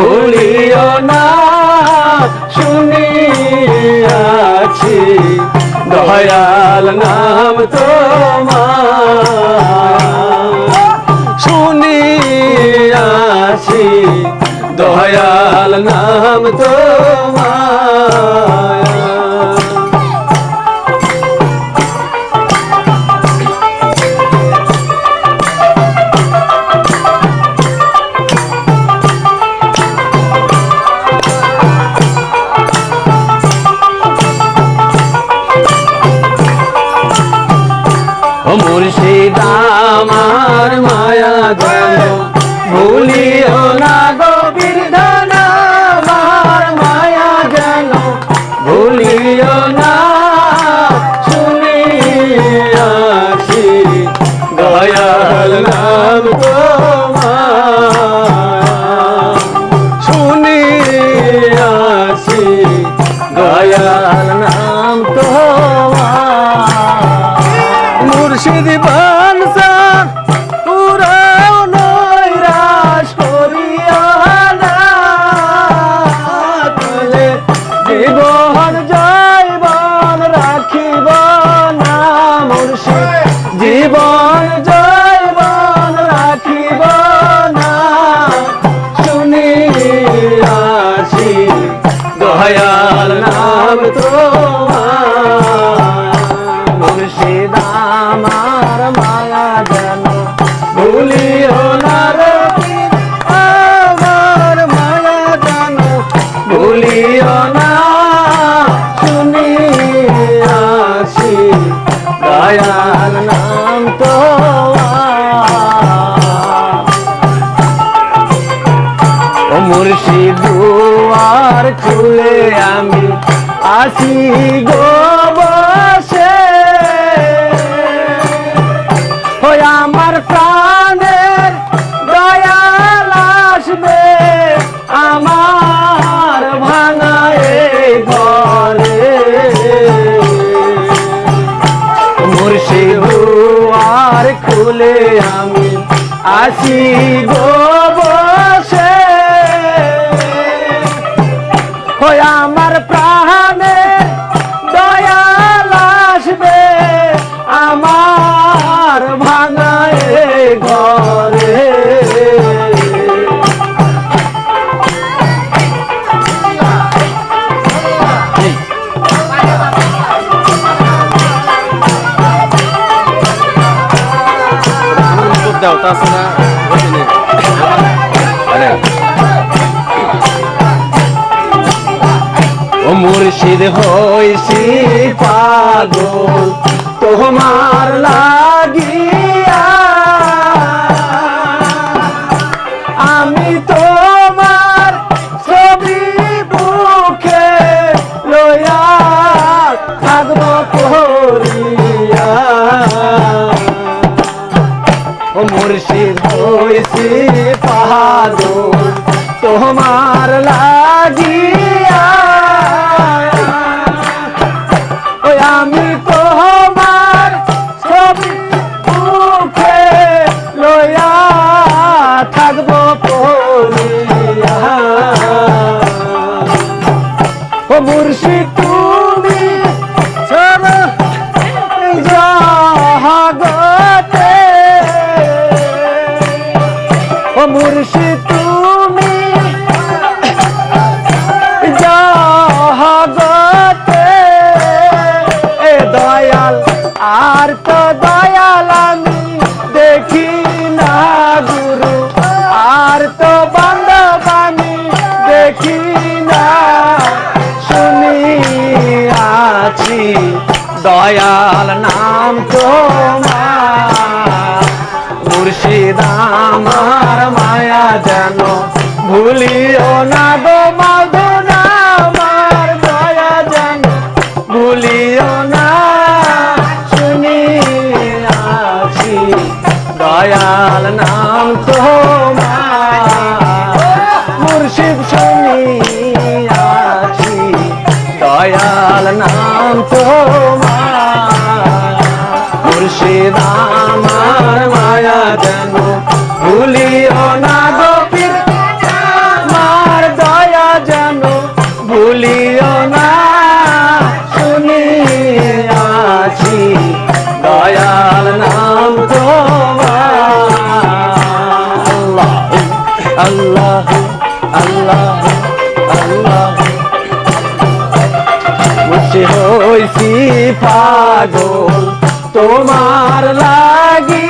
ভুলিও না শুনিয়াছি দয়াল নাম তোমার শুনিয়াছি দয়াল নাম তোমার মুর্শিদ আমার মায়া যেন ভুলিও না গো বিধান আমার মায়া যেন ভুলিও না শুনিয়াছি দয়াল নাম তোমার শুনিয়াছি দয়াল নাম তোমার মুর্শিদ বানসা পুরাও নৈরাশ করিয়া না তুলে জীবন জয়বন রাখিব না মুর্শিদ জীবন জয়বন রাখিব না শুনিয়াছি দয়াল নাম তোমার মুর্শিদ আমার মায়া যেন ভুলিও না রে আমার মায়া যেন ভুলিও না শুনিয়াছি দয়াল নাম তোমার ও মুর্শিদ দুয়ার খুলে আমি আসি গো বসে আমার প্রাণের দয়াল আসবে আমার ভাঙায় ঘরে মুর্শিদ দুয়ার খুলে আমি আসি গো বসে আমার প্রাণের দয়াল আসবে আমার ভাঙায় ঘরে দাও তাছাড়া ও মুর্শিদ হইছি পাগল তোমার লাগিয়া আমি তোমার ছবি বুকে লইয়া থাকব পড়িয়া ও মুর্শিদ হইছি পাগল তোমার লাগিয়া আমি তোমার ছবি মুখে লইয়া থাকবো পড়িয়া ও মুর্শিদ তুমি জগতে ও মুর্শিদ তুমি জগতে দয়াল আর তো দয়াল আমি দেখি না গুরু আর তো বান্ধব আমি দেখি না শুনিয়াছি দয়াল নাম তোমার মুর্শিদ আমার মায়া যেন ভুলিও না গো মাধুর আমার দয়া যেন ভুলিও না শুনিয়াছি দয়াল নাম তোমার মুর্শিদ শুনিয়াছি দয়াল নাম তোমার মুর্শিদ আমার মায়া যেন ভুলিও না গো পীর আল্লাহ আল্লাহ আল্লাহ মুর্শিদ হইছি পাগল তোমার লাগি